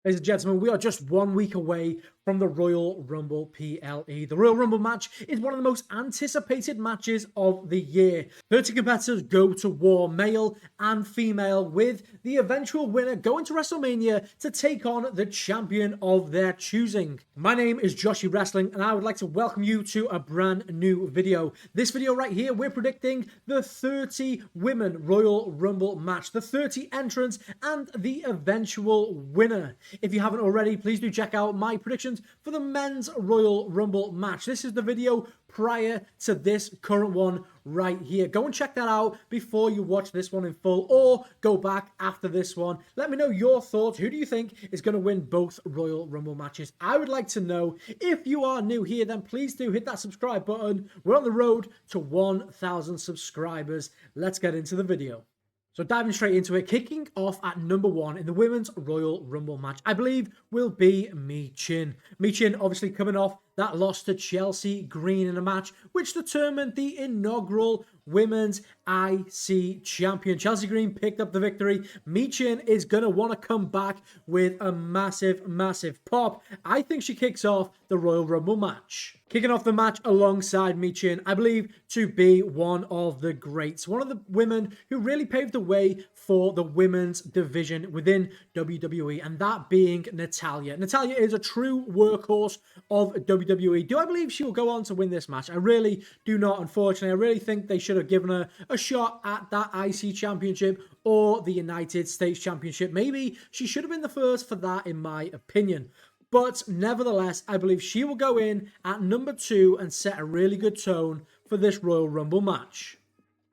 Ladies and gentlemen, we are just 1 week away from the Royal Rumble PLE. The Royal Rumble match is one of the most anticipated matches of the year. 30 competitors go to war, male and female, with the eventual winner going to WrestleMania to take on the champion of their choosing. My name is Joshy Wrestling, and I would like to welcome you to a brand new video. This video right here, we're predicting the 30 women Royal Rumble match, the 30 entrants, and the eventual winner. If you haven't already, please do check out my predictions for the men's Royal Rumble match. This is the video prior to this current one right here. Go and check that out before you watch this one in full, or go back after this one. Let me know your thoughts. Who do you think is going to win both Royal Rumble matches? I would like to know. If you are new here, then please do hit that subscribe button. We're on the road to 1,000 subscribers. Let's get into the video. So diving straight into it, kicking off at number 1 in the Women's Royal Rumble match, I believe will be Michin. Michin obviously coming off that loss to Chelsea Green in a match which determined the inaugural Women's IC champion. Chelsea Green picked up the victory. Michin is going to want to come back with a massive, massive pop. I think she kicks off the Royal Rumble match. Kicking off the match alongside Michin, I believe to be one of the greats. One of the women who really paved the way for the women's division within WWE, and that being Natalia. Natalia is a true workhorse of WWE. Do I believe she will go on to win this match? I really do not, unfortunately. I really think they should have given her a shot at that IC championship or the United States championship. Maybe she should have been the first for that, in my opinion. But nevertheless, I believe she will go in at number 2 and set a really good tone for this Royal Rumble match.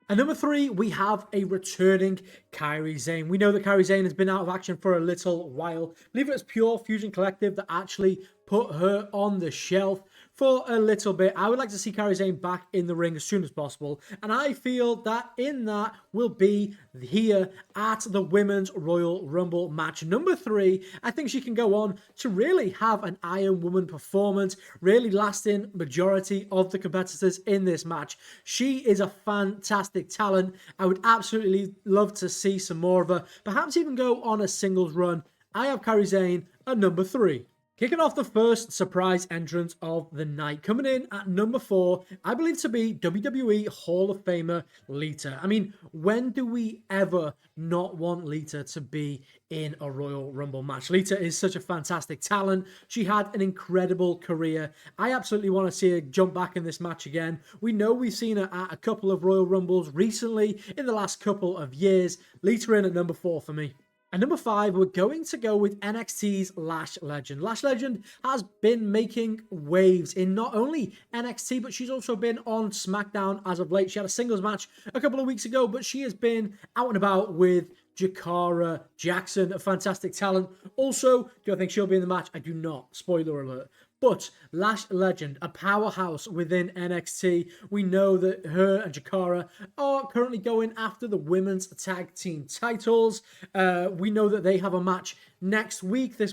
At number 3, we have a returning Kyrie Zayn. We know that Kyrie Zayn has been out of action for a little while. I believe it was Pure Fusion Collective that actually put her on the shelf for a little bit. I would like to see Kyrie Zayn back in the ring as soon as possible, and I feel that in that will be here at the Women's Royal Rumble match. Number 3, I think she can go on to really have an Iron Woman performance, really lasting majority of the competitors in this match. She is a fantastic talent. I would absolutely love to see some more of her, perhaps even go on a singles run. I have Kyrie Zayn at number 3. Kicking off the first surprise entrance of the night, coming in at number 4, I believe to be WWE Hall of Famer Lita. I mean, when do we ever not want Lita to be in a Royal Rumble match? Lita is such a fantastic talent. She had an incredible career. I absolutely want to see her jump back in this match again. We know we've seen her at a couple of Royal Rumbles recently in the last couple of years. Lita in at number 4 for me. At number 5, we're going to go with NXT's Lash Legend. Lash Legend has been making waves in not only NXT, but she's also been on SmackDown as of late. She had a singles match a couple of weeks ago, but she has been out and about with Jakara Jackson, a fantastic talent. Also, do I think she'll be in the match? I do not. Spoiler alert. But Lash Legend, a powerhouse within NXT. We know that her and Jakara are currently going after the women's tag team titles. We know that they have a match next week. This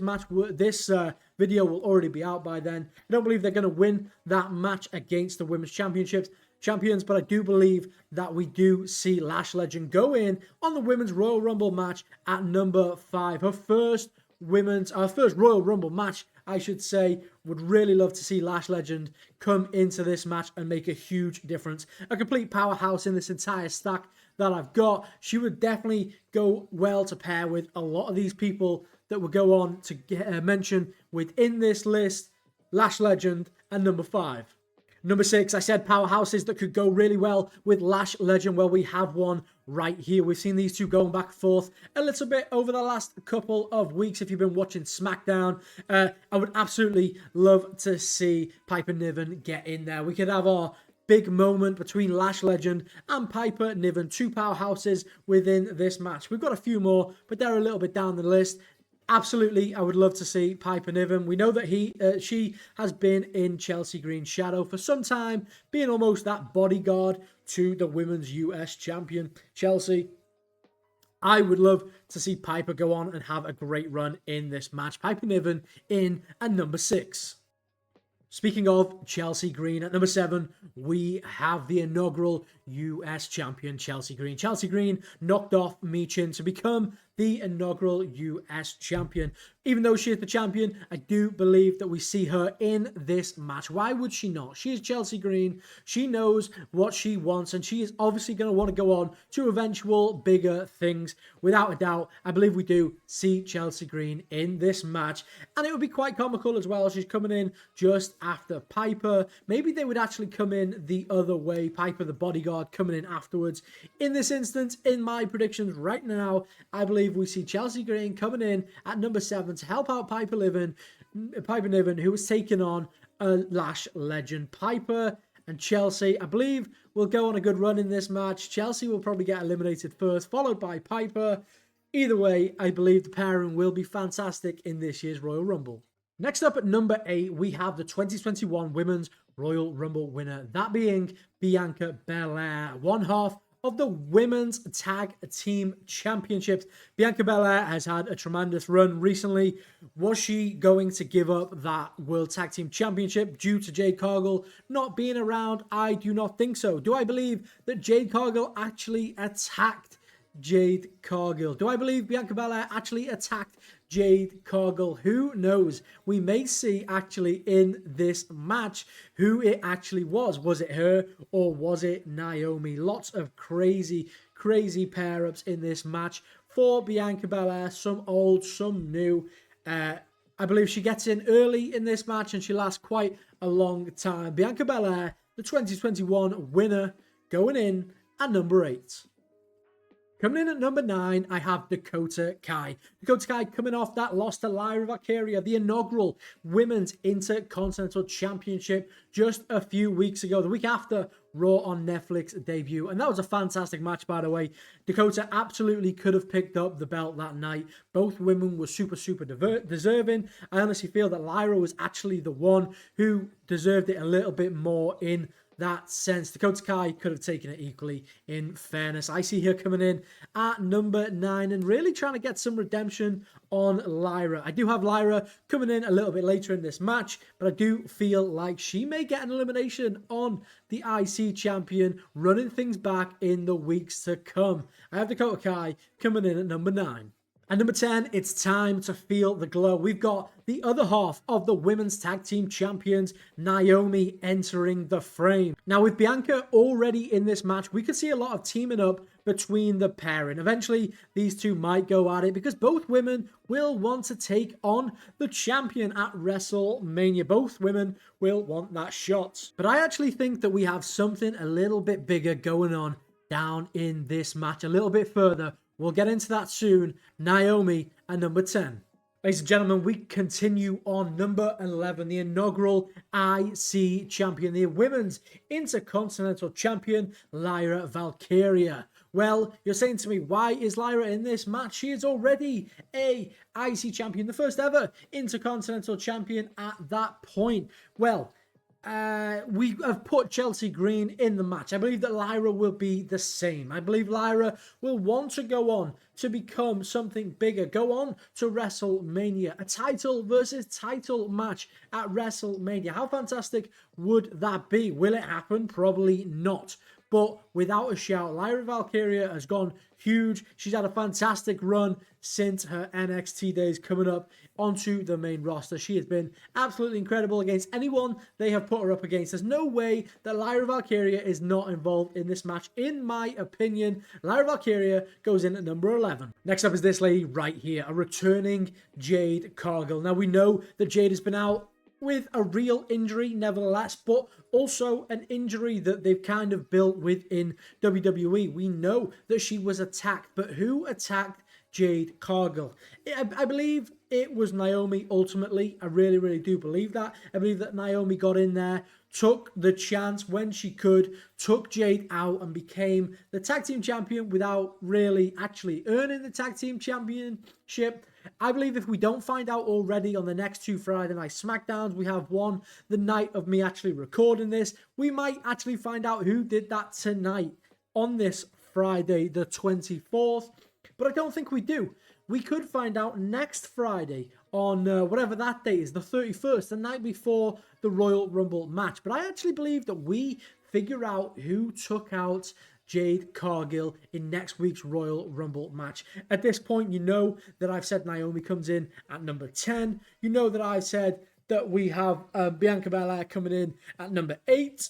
video will already be out by then. I don't believe they're going to win that match against the women's champions, but I do believe that we do see Lash Legend go in on the women's Royal Rumble match at number 5. Her first Royal Rumble match, I should say. Would really love to see Lash Legend come into this match and make a huge difference. A complete powerhouse in this entire stack that I've got. She would definitely go well to pair with a lot of these people that will go on to get mentioned within this list. Lash Legend and number 5. Number 6, I said powerhouses that could go really well with Lash Legend. Well, we have one right here. We've seen these two going back and forth a little bit over the last couple of weeks. If you've been watching SmackDown, I would absolutely love to see Piper Niven get in there. We could have our big moment between Lash Legend and Piper Niven, 2 powerhouses within this match. We've got a few more, but they're a little bit down the list. Absolutely, I would love to see Piper Niven. We know that she has been in Chelsea Green's shadow for some time, being almost that bodyguard to the Women's US Champion, Chelsea. I would love to see Piper go on and have a great run in this match. Piper Niven in at number 6. Speaking of Chelsea Green, at number 7, we have the inaugural US champion, Chelsea Green. Chelsea Green knocked off Michin to become the inaugural US champion. Even though she is the champion, I do believe that we see her in this match. Why would she not? She is Chelsea Green. She knows what she wants, and she is obviously going to want to go on to eventual bigger things. Without a doubt, I believe we do see Chelsea Green in this match, and it would be quite comical as well. She's coming in just after Piper. Maybe they would actually come in the other way, Piper the bodyguard coming in afterwards. In this instance, in my predictions right now, I believe we see Chelsea Green coming in at number 7 to help out Piper Niven, who was taking on a Lash Legend. Piper and Chelsea, I believe, will go on a good run in this match. Chelsea will probably get eliminated first, followed by Piper. Either way, I believe the pairing will be fantastic in this year's Royal Rumble. Next up at number 8, we have the 2021 Women's Royal Rumble winner, that being Bianca Belair, one half of the Women's Tag Team Championships. Bianca Belair has had a tremendous run recently. Was she going to give up that World Tag Team Championship due to Jade Cargill not being around? I do not think so. Do I believe that Jade Cargill actually attacked Jade Cargill? Do I believe Bianca Belair actually attacked Jade Cargill? Who knows? We may see actually in this match who it actually was. Was it her or was it Naomi? Lots of crazy pair-ups in this match for Bianca Belair. Some old, some new. I believe she gets in early in this match and she lasts quite a long time. Bianca Belair, the 2021 winner, going in at number 8. Coming in at number 9, I have Dakota Kai. Dakota Kai coming off that loss to Lyra Valkyria, the inaugural Women's Intercontinental Championship just a few weeks ago, the week after Raw on Netflix debut. And that was a fantastic match, by the way. Dakota absolutely could have picked up the belt that night. Both women were super deserving. I honestly feel that Lyra was actually the one who deserved it a little bit more in that sense. Dakota Kai could have taken it equally, in fairness. I see her coming in at number 9 and really trying to get some redemption on Lyra. I do have Lyra coming in a little bit later in this match, but I do feel like she may get an elimination on the IC champion, running things back in the weeks to come. I have Dakota Kai coming in at number 9. At number 10, it's time to feel the glow. We've got the other half of the Women's Tag Team Champions, Naomi, entering the frame. Now, with Bianca already in this match, we could see a lot of teaming up between the pairing. Eventually, these two might go at it because both women will want to take on the champion at WrestleMania. Both women will want that shot. But I actually think that we have something a little bit bigger going on down in this match, a little bit further. We'll get into that soon. Naomi at number 10. Ladies and gentlemen, we continue on number 11, the inaugural IC champion, the Women's Intercontinental Champion, Lyra Valkyria. Well, you're saying to me, why is Lyra in this match? She is already a IC champion, the first ever Intercontinental Champion at that point. Well, we have put Chelsea Green in the match. I believe that Lyra will be the same. I believe Lyra will want to go on to become something bigger. Go on to WrestleMania. A title versus title match at WrestleMania. How fantastic would that be? Will it happen? Probably not. But without a shout, Lyra Valkyria has gone huge. She's had a fantastic run since her NXT days, coming up onto the main roster. She has been absolutely incredible against anyone they have put her up against. There's no way that Lyra Valkyria is not involved in this match. In my opinion, Lyra Valkyria goes in at number 11. Next up is this lady right here, a returning Jade Cargill. Now, we know that Jade has been out with a real injury nevertheless, but also an injury that they've kind of built within WWE. We know that she was attacked, but who attacked Jade Cargill? I believe it was Naomi ultimately. I really do believe that. I believe that Naomi got in there, took the chance when she could, took Jade out and became the tag team champion without really actually earning the tag team championship. I believe if we don't find out already on the next 2 Friday Night SmackDowns, we have one the night of me actually recording this, we might actually find out who did that tonight on this Friday the 24th. But I don't think we do. We could find out next Friday on whatever that date is, the 31st, the night before the Royal Rumble match. But I actually believe that we figure out who took out Jade Cargill in next week's Royal Rumble match. At this point, you know that I've said Naomi comes in at number 10. You know that I've said that we have Bianca Belair coming in at number 8.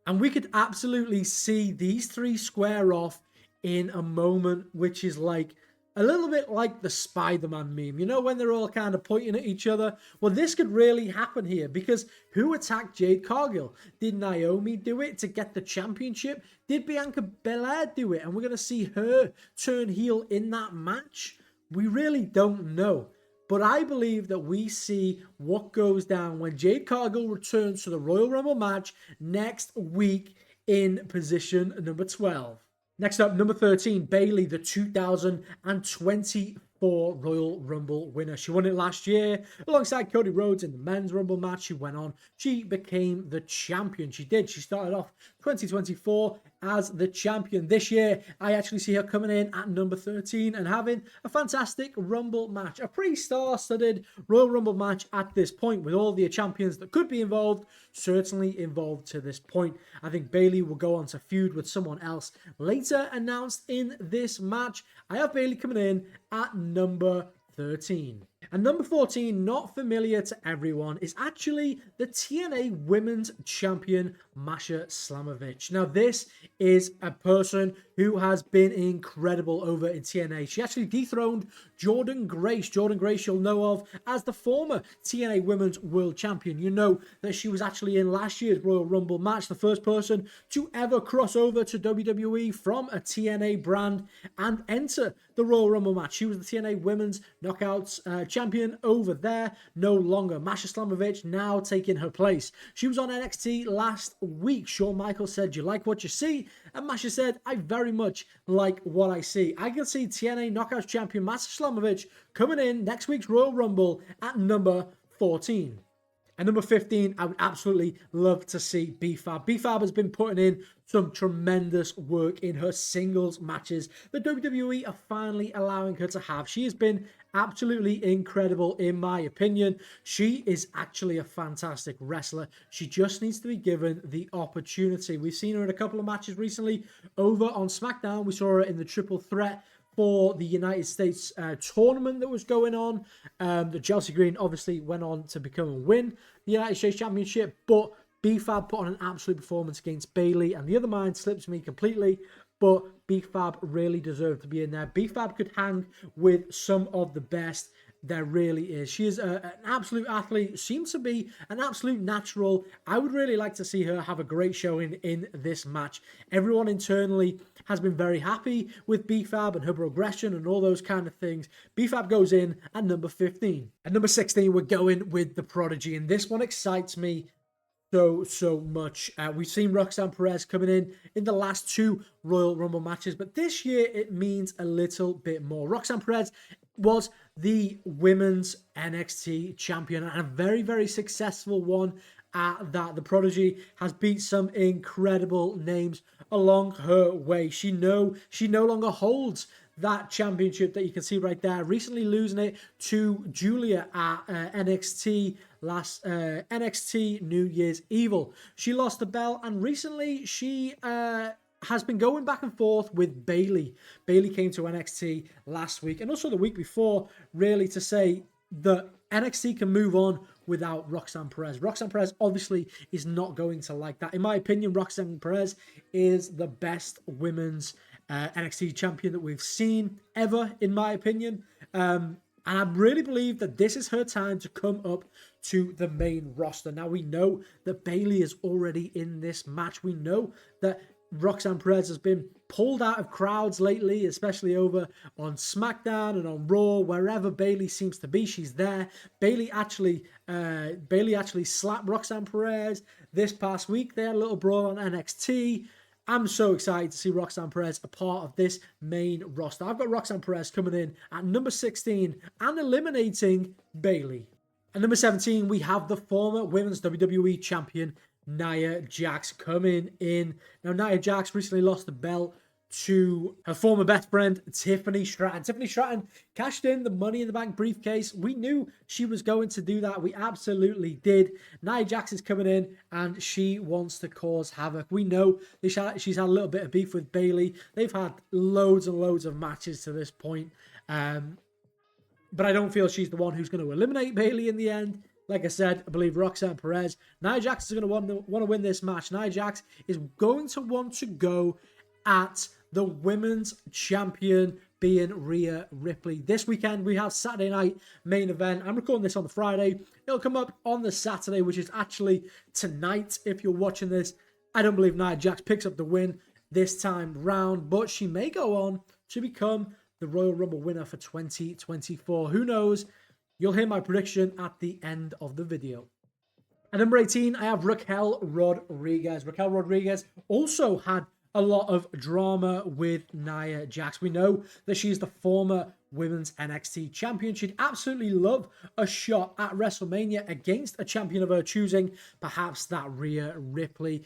And we could absolutely see these three square off in a moment, which is like a little bit like the Spider-Man meme. You know, when they're all kind of pointing at each other? Well, this could really happen here, because who attacked Jade Cargill? Did Naomi do it to get the championship? Did Bianca Belair do it? And we're going to see her turn heel in that match? We really don't know. But I believe that we see what goes down when Jade Cargill returns to the Royal Rumble match next week in position number 12. Next up, number 13, Bayley, the 2024 Royal Rumble winner. She won it last year alongside Cody Rhodes in the men's Rumble match. She went on. She became the champion. She did. She started off 2024 as the champion. This year, I actually see her coming in at number 13 and having a fantastic Rumble match. A pretty star-studded Royal Rumble match at this point, with all the champions that could be involved, certainly involved to this point. I think Bayley will go on to feud with someone else later announced in this match. I have Bayley coming in at number 13. And number 14, not familiar to everyone, is actually the TNA Women's Champion, Masha Slamovich. Now, this is a person who has been incredible over in TNA. She actually dethroned Jordynne Grace. Jordynne Grace you'll know of as the former TNA Women's World Champion. You know that she was actually in last year's Royal Rumble match, the first person to ever cross over to WWE from a TNA brand and enter the Royal Rumble match. She was the TNA Women's Knockouts champion over there, no longer. Masha Slamovich now taking her place. She was on NXT last week. Shawn Michaels said, "You like what you see?" And Masha said, "I very much like what I see." I can see TNA Knockouts champion Masha Slamovich coming in next week's Royal Rumble at number 14. And number 15, I would absolutely love to see B-Fab. B-Fab has been putting in some tremendous work in her singles matches that WWE are finally allowing her to have. She has been absolutely incredible in my opinion. She is actually a fantastic wrestler. She just needs to be given the opportunity. We've seen her in a couple of matches recently over on SmackDown. We saw her in the Triple Threat for the United States tournament that was going on. The Chelsea Green obviously went on to become and win the United States Championship, but B-Fab put on an absolute performance against Bayley, and the other mind slips me completely, but B-Fab really deserved to be in there. B-Fab could hang with some of the best there really is. She is an absolute athlete, seems to be an absolute natural. I would really like to see her have a great showing in this match. Everyone internally has been very happy with B-Fab and her progression and all those kind of things. B-Fab goes in at number 15. At number 16, we're going with the Prodigy, and this one excites me so much. We've seen Roxanne Perez coming in the last two Royal Rumble matches, but this year it means a little bit more. Roxanne Perez was the women's NXT champion and a very, very successful one at that. The Prodigy has beat some incredible names along her way. She no longer holds that championship that you can see right there, recently losing it to Julia at NXT New Year's Evil. She lost the belt, and recently she has been going back and forth with Bayley. Bayley came to NXT last week and also the week before, really to say that NXT can move on without Roxanne Perez. Roxanne Perez obviously is not going to like that. In my opinion, Roxanne Perez is the best women's NXT champion that we've seen ever, in my opinion. And I really believe that this is her time to come up to the main roster. Now, we know that Bayley is already in this match. We know that Roxanne Perez has been pulled out of crowds lately, especially over on SmackDown and on Raw. Wherever Bayley seems to be, she's there. Bayley actually slapped Roxanne Perez this past week. They had a little brawl on NXT. I'm so excited to see Roxanne Perez a part of this main roster. I've got Roxanne Perez coming in at number 16 and eliminating Bayley. At number 17, we have the former Women's WWE Champion, Nia Jax, coming in. Now, Nia Jax recently lost the belt to her former best friend, Tiffany Stratton. Tiffany Stratton cashed in the Money in the Bank briefcase. We knew she was going to do that. We absolutely did. Nia Jax is coming in and she wants to cause havoc. We know she's had a little bit of beef with Bayley. They've had loads and loads of matches to this point. But I don't feel she's the one who's going to eliminate Bayley in the end. Like I said, I believe Roxanne Perez. Nia Jax is going to want to win this match. Nia Jax is going to want to go at the women's champion being Rhea Ripley. This weekend, we have Saturday night main event. I'm recording this on the Friday. It'll come up on the Saturday, which is actually tonight if you're watching this. I don't believe Nia Jax picks up the win this time round, but she may go on to become the Royal Rumble winner for 2024. Who knows? You'll hear my prediction at the end of the video. At number 18, I have Raquel Rodriguez. Raquel Rodriguez also had a lot of drama with Nia Jax. We know that she's the former Women's NXT Champion. She'd absolutely love a shot at WrestleMania against a champion of her choosing, perhaps that Rhea Ripley.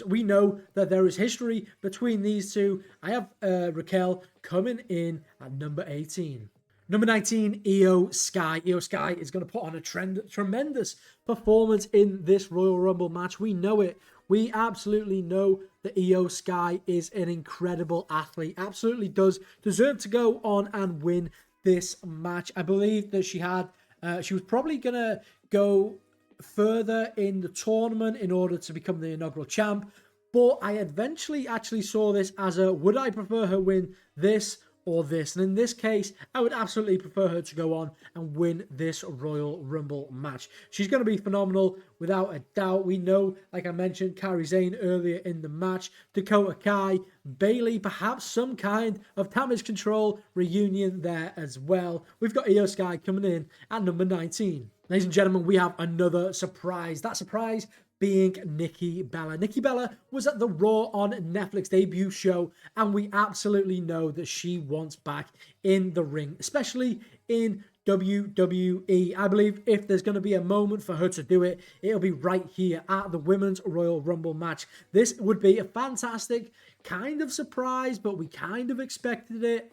We know that there is history between these two. I have Raquel coming in at number 18. Number 19, Io Sky. Io Sky is going to put on a tremendous performance in this Royal Rumble match. We know it. We absolutely know that Io Sky is an incredible athlete. Absolutely does deserve to go on and win this match. I believe that she was probably going to go further in the tournament in order to become the inaugural champ. But I eventually actually saw this as would I prefer her win this or this? And in this case, I would absolutely prefer her to go on and win this Royal Rumble match. She's going to be phenomenal without a doubt. We know, like I mentioned, Kyrie Zayn earlier in the match, Dakota Kai, Bayley, perhaps some kind of damage control reunion there as well. We've got Io Sky coming in at number 19. Ladies and gentlemen, we have another surprise. That surprise being Nikki Bella. Nikki Bella was at the Raw on Netflix debut show, and we absolutely know that she wants back in the ring, especially in WWE. I believe if there's going to be a moment for her to do it, it'll be right here at the Women's Royal Rumble match. This would be a fantastic kind of surprise, but we kind of expected it.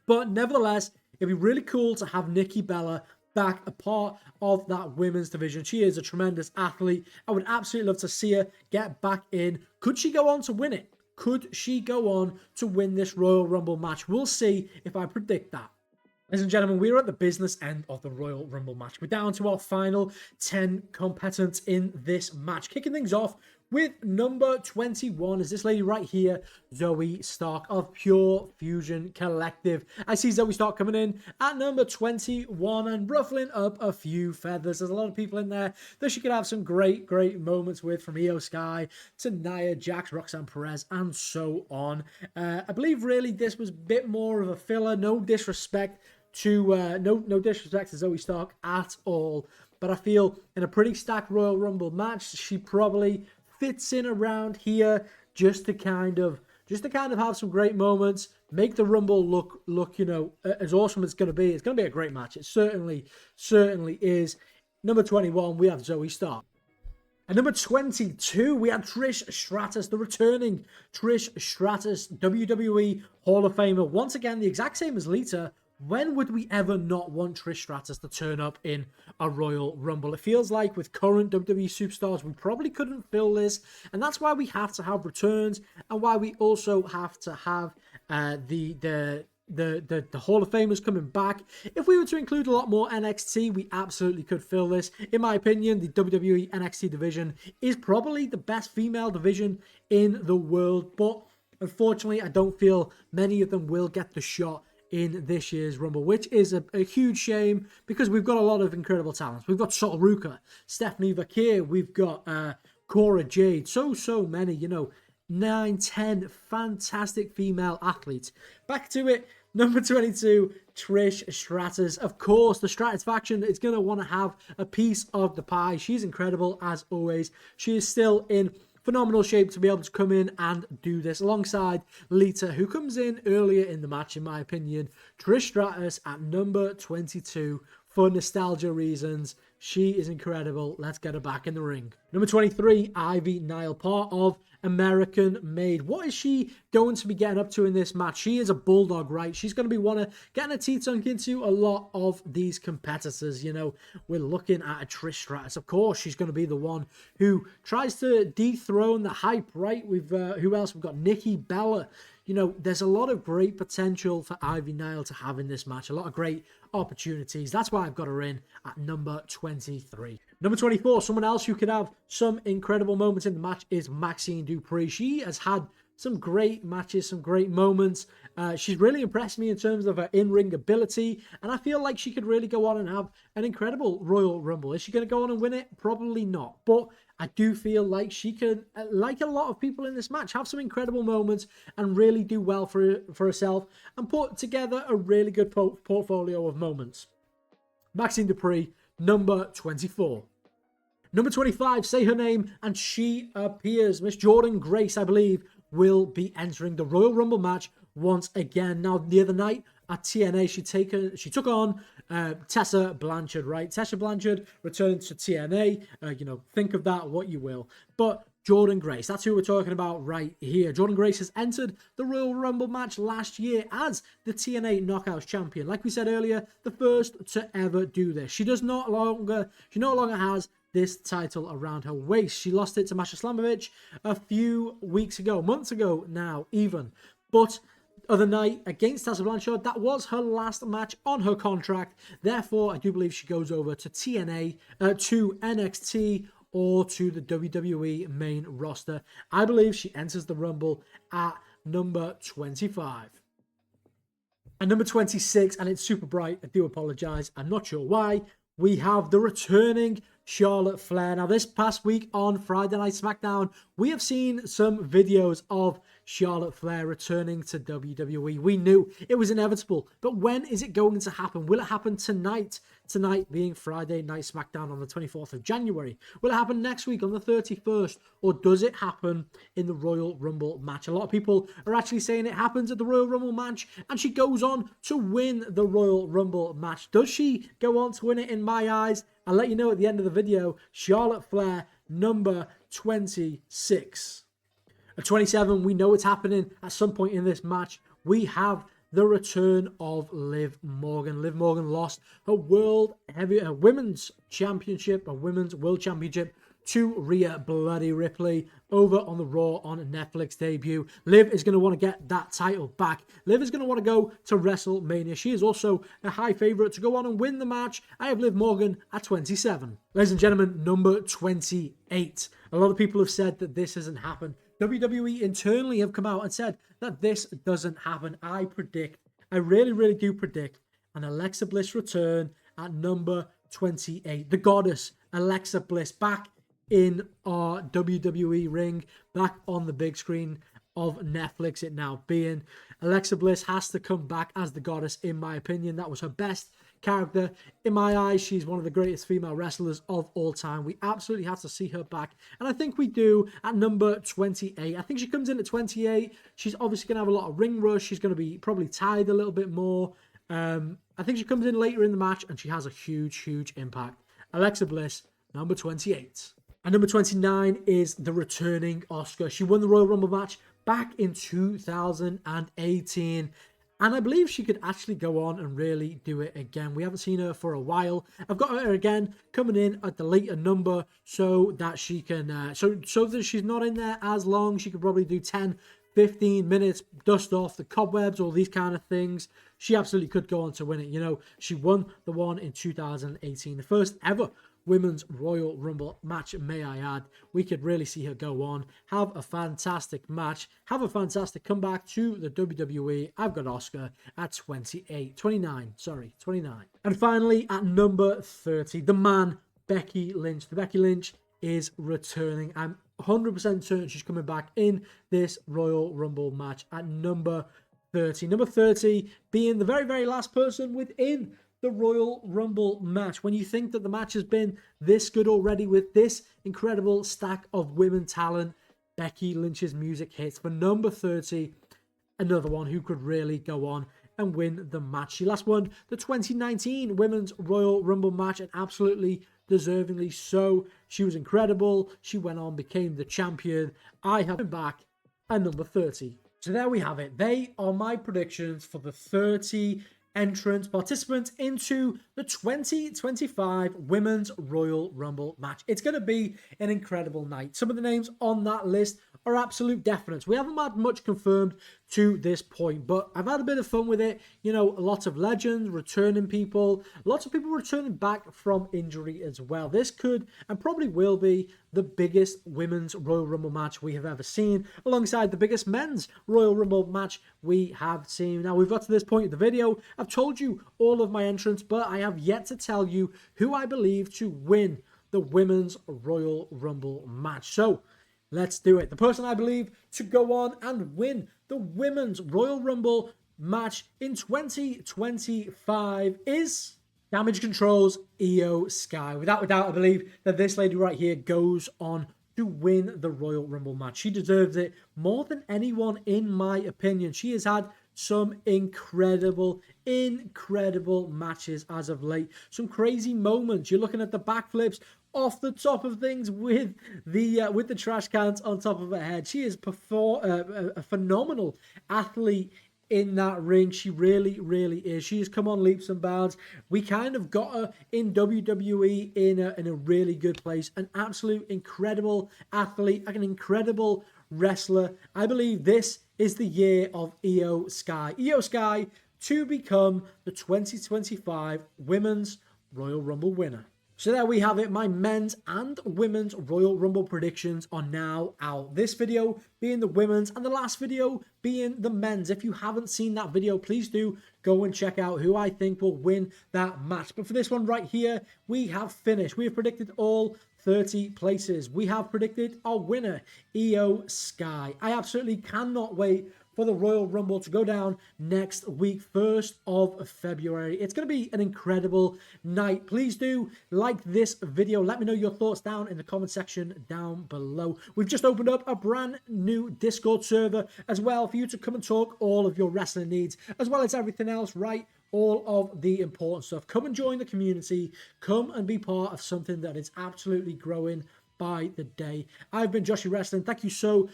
But nevertheless, it'd be really cool to have Nikki Bella back a part of that women's division. She is a tremendous athlete. I would absolutely love to see her get back in. Could she go on to win it? Could she go on to win this Royal Rumble match? We'll see if I predict that. Ladies and gentlemen, we're at the business end of the Royal Rumble match. We're down to our final 10 competitors in this match. Kicking things off with number 21 is this lady right here, Zoe Stark of Pure Fusion Collective. I see Zoe Stark coming in at number 21 and ruffling up a few feathers. There's a lot of people in there that she could have some great moments with, from Io Sky to Nia Jax, Roxanne Perez, and so on. I believe really this was a bit more of a filler. No disrespect to no disrespect to Zoe Stark at all, but I feel in a pretty stacked Royal Rumble match, she probably fits in around here just to kind of have some great moments, make the Rumble look as awesome as it's going to be. It's going to be a great match. It certainly is. Number 21, we have Zoe Stark. At number 22, we have Trish Stratus, the returning Trish Stratus, WWE Hall of Famer. Once again, the exact same as Lita. When would we ever not want Trish Stratus to turn up in a Royal Rumble? It feels like with current WWE superstars, we probably couldn't fill this, and that's why we have to have returns, and why we also have to have the Hall of Famers coming back. If we were to include a lot more NXT, we absolutely could fill this. In my opinion, the WWE NXT division is probably the best female division in the world, but unfortunately, I don't feel many of them will get the shot in this year's Rumble, which is a huge shame because we've got a lot of incredible talents. We've got Sol Ruka, Stephanie Vaquer, we've got Cora Jade, so many, 9, 10 fantastic female athletes. Back to it, number 22, Trish Stratus. Of course, the Stratus faction is going to want to have a piece of the pie. She's incredible as always. She is still in phenomenal shape to be able to come in and do this alongside Lita, who comes in earlier in the match, in my opinion. Trish Stratus at number 22 for nostalgia reasons. She is incredible. Let's get her back in the ring. Number 23, Ivy Nile, part of American Made. What is she going to be getting up to in this match? She is a bulldog, right? She's going to be getting her teeth sunk into a lot of these competitors. You know, we're looking at a Trish Stratus. Of course, she's going to be the one who tries to dethrone the hype, right? Who else? We've got Nikki Bella. You know, there's a lot of great potential for Ivy Nile to have in this match. A lot of great opportunities. That's why I've got her in at number 23. Number 24, someone else who could have some incredible moments in the match is Maxine Dupree. She has had some great matches, some great moments. She's really impressed me in terms of her in-ring ability, and I feel like she could really go on and have an incredible Royal Rumble. Is she going to go on and win it? Probably not, but I do feel like she could, like a lot of people in this match, have some incredible moments and really do well for herself and put together a really good portfolio of moments. Maxine Dupree, number 24. Number 25, say her name, and she appears. Miss Jordynne Grace, I believe, will be entering the Royal Rumble match once again. Now, the other night at TNA, she took on Tessa Blanchard, right? Tessa Blanchard returned to TNA. You know, think of that what you will. But Jordynne Grace, that's who we're talking about right here. Jordynne Grace has entered the Royal Rumble match last year as the TNA Knockouts champion. Like we said earlier, the first to ever do this. She no longer has this title around her waist. She lost it to Masha Slamovich a few weeks ago, months ago now even. But other night against Tessa Blanchard, that was her last match on her contract. Therefore, I do believe she goes over to TNA, to NXT, or to the WWE main roster. I believe she enters the Rumble at number 25. And number 26, and it's super bright, I do apologize, I'm not sure why, we have the returning Charlotte Flair. Now, this past week on Friday Night SmackDown, we have seen some videos of Charlotte Flair returning to WWE. We knew it was inevitable, but when is it going to happen? Will it happen tonight? Tonight being Friday Night SmackDown on the 24th of January. Will it happen next week on the 31st? Or does it happen in the Royal Rumble match? A lot of people are actually saying it happens at the Royal Rumble match, and she goes on to win the Royal Rumble match. Does she go on to win it? In my eyes, I'll let you know at the end of the video. Charlotte Flair, number 26. At 27, we know it's happening at some point in this match. We have the return of Liv Morgan. Liv Morgan lost her women's championship, a women's world championship, to Rhea Bloody Ripley over on the Raw on Netflix debut. Liv is going to want to get that title back. Liv is going to want to go to WrestleMania. She is also a high favorite to go on and win the match. I have Liv Morgan at 27. Ladies and gentlemen, number 28. A lot of people have said that this hasn't happened. WWE internally have come out and said that this doesn't happen. I really, really do predict an Alexa Bliss return at number 28. The goddess, Alexa Bliss, back in our WWE ring, back on the big screen of Netflix, it now being. Alexa Bliss has to come back as the goddess, in my opinion. That was her best character. In my eyes, she's one of the greatest female wrestlers of all time. We absolutely have to see her back, and I think we do at number 28. I think she comes in at 28. She's obviously going to have a lot of ring rush. She's going to be probably tied a little bit more. I think she comes in later in the match, and she has a huge, huge impact. Alexa Bliss, number 28. And number 29 is the returning Asuka. She won the Royal Rumble match back in 2018. And I believe she could actually go on and really do it again. We haven't seen her for a while. I've got her again coming in at the later number so that she can, so that she's not in there as long. She could probably do 10, 15 minutes, dust off the cobwebs, all these kind of things. She absolutely could go on to win it. You know, she won the one in 2018, the first ever Women's Royal Rumble match, may I add. We could really see her go on, have a fantastic match, have a fantastic comeback to the WWE. I've got Asuka at 29. And finally, at number 30, the man, Becky Lynch. The Becky Lynch is returning. I'm 100% certain she's coming back in this Royal Rumble match at number 30. Number 30 being the very, very last person within the Royal Rumble match. When you think that the match has been this good already with this incredible stack of women talent, Becky Lynch's music hits for number 30, another one who could really go on and win the match. She last won the 2019 Women's Royal Rumble match, and absolutely deservingly so. She was incredible. She went on, became the champion. I have been back at number 30. So there we have it. They are my predictions for the 30 entrant participants into the 2025 Women's Royal Rumble match. It's going to be an incredible night. Some of the names on that list are absolute definites. We haven't had much confirmed to this point, but I've had a bit of fun with it. You know, lots of legends, returning people, lots of people returning back from injury as well. This could and probably will be the biggest Women's Royal Rumble match we have ever seen, alongside the biggest Men's Royal Rumble match we have seen. Now, we've got to this point in the video. I've told you all of my entrants, but I have yet to tell you who I believe to win the Women's Royal Rumble match. So, let's do it. The person I believe to go on and win the Women's Royal Rumble match in 2025 is Damage Control's Io Sky. Without a doubt, I believe that this lady right here goes on to win the Royal Rumble match. She deserves it more than anyone, in my opinion. She has had some incredible matches as of late. Some crazy moments. You're looking at the backflips off the top of things with the trash cans on top of her head. She is a phenomenal athlete in that ring. She really is. She has come on leaps and bounds. We kind of got her in WWE in a really good place. An absolute incredible athlete, like an incredible wrestler. I believe this is the year of Io Sky. Io Sky to become the 2025 Women's Royal Rumble winner. So there we have it. My men's and women's Royal Rumble predictions are now out. This video being the women's and the last video being the men's. If you haven't seen that video, please do go and check out who I think will win that match. But for this one right here, we have finished. We have predicted all 30 places. We have predicted our winner, Io Sky. I absolutely cannot wait for the Royal Rumble to go down next week, 1st of February. It's going to be an incredible night. Please do like this video. Let me know your thoughts down in the comment section down below. We've just opened up a brand new Discord server as well for you to come and talk all of your wrestling needs, as well as everything else, right? All of the important stuff. Come and join the community. Come and be part of something that is absolutely growing by the day. I've been Joshy Wrestling. Thank you so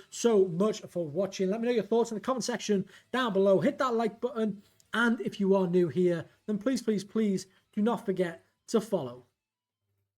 much for watching. Let me know your thoughts in the comment section down below. Hit that like button. And if you are new here, then please do not forget to follow.